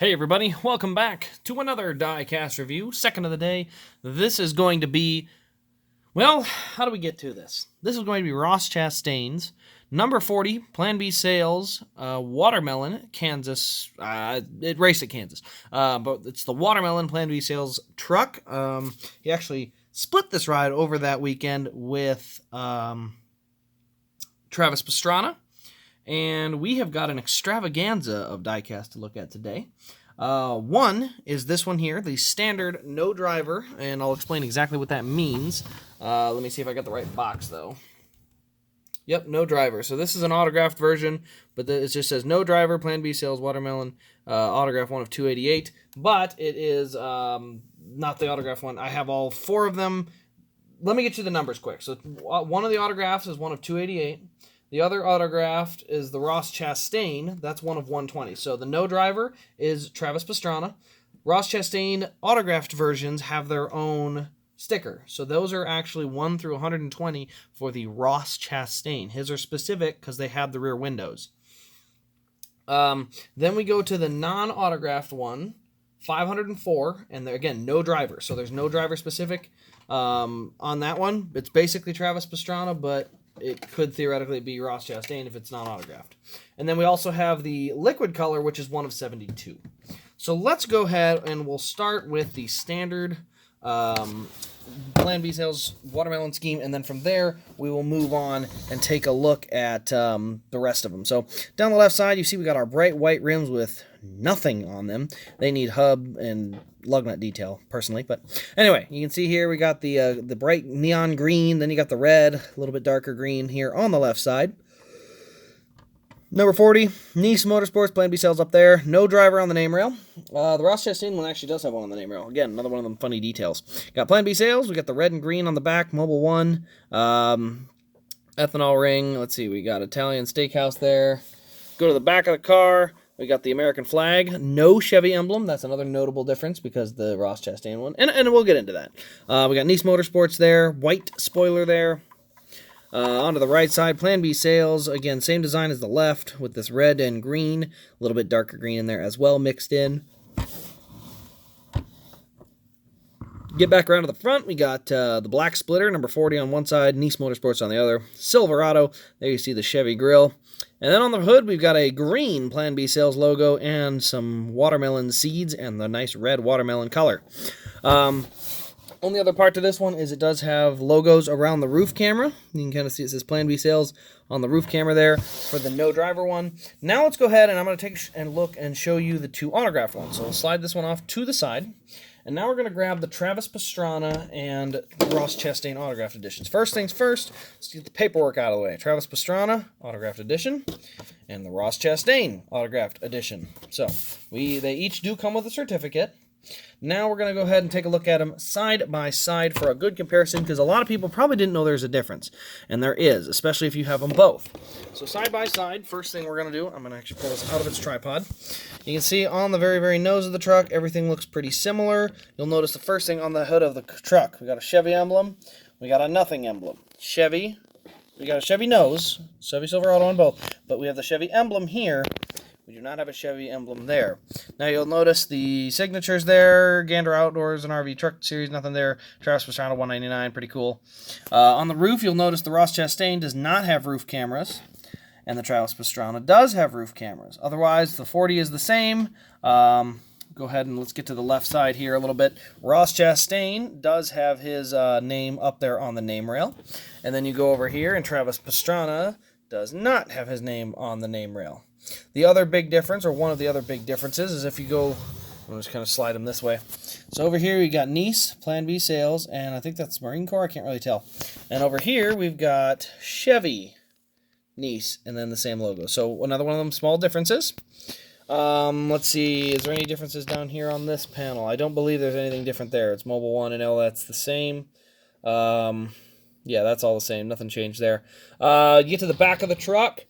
Hey everybody, welcome back to another Diecast review, second of the day. This is going to be, well, how do we get to this? This is going to be Ross Chastain's number 40, Plan B Sales, Watermelon, Kansas, it raced at Kansas, but it's the Watermelon Plan B Sales truck. He actually split this ride over that weekend with Travis Pastrana. And we have got an extravaganza of diecast to look at today. One is this one here, the standard no driver, and I'll explain exactly what that means. Let me see if I got the right box, though. Yep, no driver. So this is an autographed version, but it just says no driver, Plan B Sales, Watermelon, autograph one of 288. But it is not the autograph one. I have all four of them. Let me get you the numbers quick. So one of the autographs is one of 288. The other autographed is the Ross Chastain. That's one of 120. So the no driver is Travis Pastrana. Ross Chastain autographed versions have their own sticker. So those are actually 1 through 120 for the Ross Chastain. His are specific because they have the rear windows. Then we go to the non-autographed one, 504, and again, no driver. So there's no driver specific on that one. It's basically Travis Pastrana, but it could theoretically be Ross Chastain if it's not autographed. And then we also have the liquid color, which is one of 72. So let's go ahead and we'll start with the standard Plan B Sales Watermelon scheme, and then from there we will move on and take a look at the rest of them. So down the left side, you see we got our bright white rims with nothing on them. They need hub and lug nut detail, personally, but anyway, you can see here we got the bright neon green, then you got the red, a little bit darker green here on the left side. Number 40, Nice Motorsports, Plan B Sales up there. No driver on the name rail. The Ross Chastain one actually does have one on the name rail. Again, another one of them funny details. Got Plan B Sales. We got the red and green on the back, Mobile One. Ethanol ring. Let's see, we got Italian Steakhouse there. Go to the back of the car. We got the American flag. No Chevy emblem. That's another notable difference because the Ross Chastain one. And we'll get into that. We got Nice Motorsports there. White spoiler there. Onto the right side, Plan B Sales. Again, same design as the left with this red and green. A little bit darker green in there as well mixed in. Get back around to the front. We got the black splitter, number 40 on one side, Nice Motorsports on the other. Silverado. There you see the Chevy grill. And then on the hood, we've got a green Plan B Sales logo and some watermelon seeds and the nice red watermelon color. Only other part to this one is it does have logos around the roof camera. You can kind of see it says Plan B Sales on the roof camera there for the no driver one. Now let's go ahead and I'm going to take a look and show you the two autograph ones. So we'll slide this one off to the side. And now we're going to grab the Travis Pastrana and Ross Chastain autographed editions. First things first, let's get the paperwork out of the way. Travis Pastrana, autographed edition, and the Ross Chastain autographed edition. So they each do come with a certificate. Now we're going to go ahead and take a look at them side by side for a good comparison, because a lot of people probably didn't know there's a difference. And there is, especially if you have them both. So side by side, first thing we're going to do, I'm going to actually pull this out of its tripod. You can see on the very, very nose of the truck, everything looks pretty similar. You'll notice the first thing on the hood of the truck, we got a Chevy emblem, we got a nothing emblem. Chevy, we got a Chevy nose, Chevy Silverado on both, but we have the Chevy emblem here. We do not have a Chevy emblem there. Now you'll notice the signatures there. Gander Outdoors and RV Truck Series, nothing there. Travis Pastrana, $199, pretty cool. On the roof, you'll notice the Ross Chastain does not have roof cameras, and the Travis Pastrana does have roof cameras. Otherwise, the 40 is the same. Go ahead and let's get to the left side here a little bit. Ross Chastain does have his name up there on the name rail. And then you go over here, and Travis Pastrana does not have his name on the name rail. The other big difference, or one of the other big differences, is if you go, I'm just kind of slide them this way. So over here, we got Nice, Plan B Sales, and I think that's Marine Corps, I can't really tell. And over here, we've got Chevy, Nice, and then the same logo. So another one of them small differences. Let's see, is there any differences down here on this panel? I don't believe there's anything different there. It's Mobile One and L, that's the same. Yeah, that's all the same, nothing changed there. You get to the back of the truck.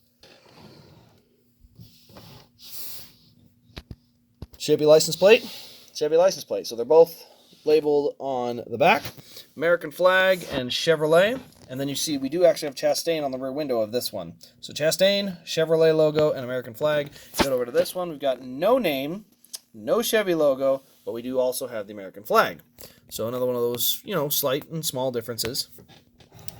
Chevy license plate, Chevy license plate. So they're both labeled on the back. American flag and Chevrolet. And then you see we do actually have Chastain on the rear window of this one. So Chastain, Chevrolet logo, and American flag. Go over to this one. We've got no name no Chevy logo, but we do also have the American flag. So another one of those, slight and small differences.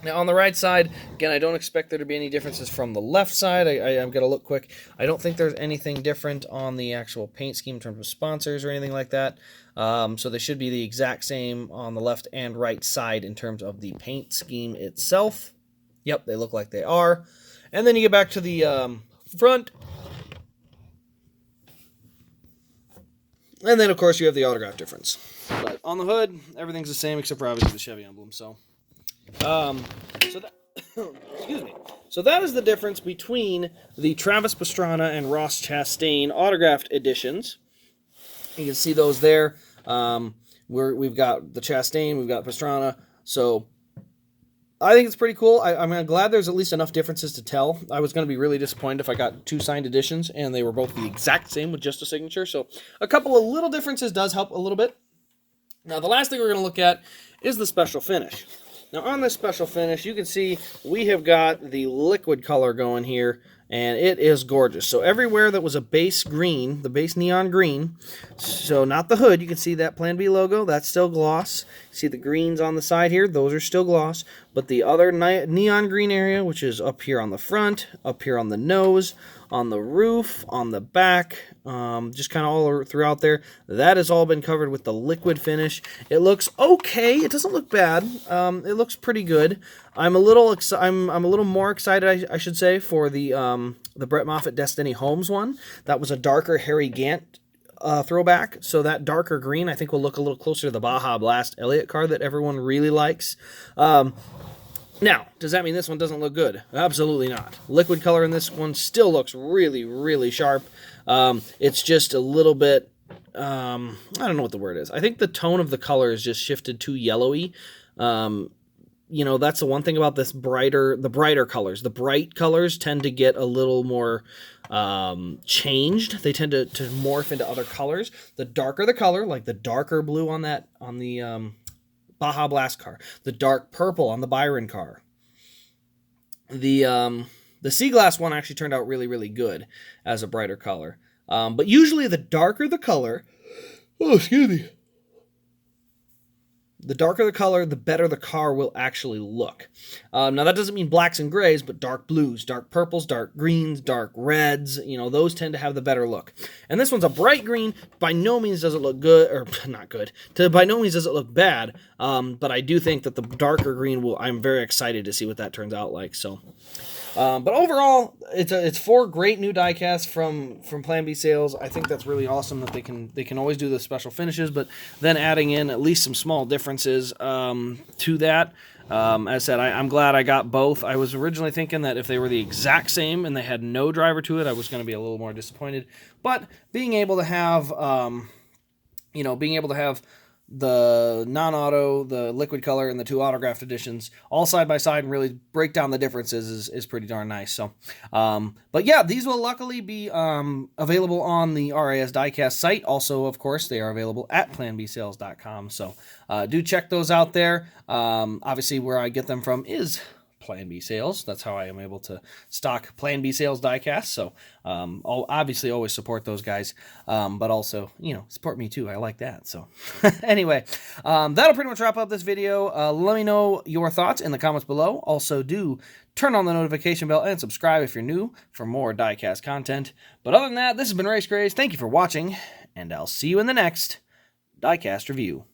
Now, on the right side, again, I don't expect there to be any differences from the left side. I'm going to look quick. I don't think there's anything different on the actual paint scheme in terms of sponsors or anything like that. So they should be the exact same on the left and right side in terms of the paint scheme itself. Yep, they look like they are. And then you get back to the front. And then, of course, you have the autograph difference. But on the hood, everything's the same except for obviously the Chevy emblem, so... excuse me. So that is the difference between the Travis Pastrana and Ross Chastain autographed editions. You can see those there. We've got the Chastain, we've got Pastrana. So I think it's pretty cool. I'm glad there's at least enough differences to tell. I was going to be really disappointed if I got two signed editions and they were both the exact same with just a signature. So a couple of little differences does help a little bit. Now the last thing we're going to look at is the special finish. Now, on this special finish, you can see we have got the liquid color going here, and it is gorgeous. So everywhere that was a base green, the base neon green, so not the hood, you can see that Plan B logo, that's still gloss. See the greens on the side here, those are still gloss. But the other neon green area, which is up here on the front, up here on the nose, on the roof, on the back, just kind of all throughout there, that has all been covered with the liquid finish. It looks okay. It doesn't look bad. It looks pretty good. I'm a little more excited, I should say, for the Brett Moffitt Destiny Holmes one. That was a darker Harry Gant throwback. So that darker green, I think, will look a little closer to the Baja Blast Elliott car that everyone really likes. Now, does that mean this one doesn't look good? Absolutely not. Liquid color in this one still looks really, really sharp. It's just a little bit, I don't know what the word is. I think the tone of the color is just shifted too yellowy. That's the one thing about the brighter colors. The bright colors tend to get a little more changed. They tend to morph into other colors. The darker the color, like the darker blue on the Baja Blast car, the dark purple on the Byron car. The Sea Glass one actually turned out really, really good as a brighter color. But usually the darker the color, the darker the color, the better the car will actually look. Now, that doesn't mean blacks and grays, but dark blues, dark purples, dark greens, dark reds, those tend to have the better look. And this one's a bright green. By no means does it look good, or not good. By no means does it look bad, but I do think that the darker green I'm very excited to see what that turns out like, so... but overall, it's 4 great new diecasts from Plan B Sales. I think that's really awesome that they can always do the special finishes, but then adding in at least some small differences to that. As I said, I'm glad I got both. I was originally thinking that if they were the exact same and they had no driver to it, I was going to be a little more disappointed. But being able to have, the non-auto, the liquid color, and the 2 autographed editions all side by side and really break down the differences is pretty darn nice. So, but yeah, these will luckily be available on the RAS Diecast site. Also, of course, they are available at planbsales.com. So do check those out there. Obviously, where I get them from is Plan B Sales. That's how I am able to stock Plan B Sales diecast. So I'll obviously always support those guys, but also, support me too. I like that. So anyway, that'll pretty much wrap up this video. Let me know your thoughts in the comments below. Also, do turn on the notification bell and subscribe if you're new for more diecast content. But other than that, this has been Race Grays. Thank you for watching, and I'll see you in the next diecast review.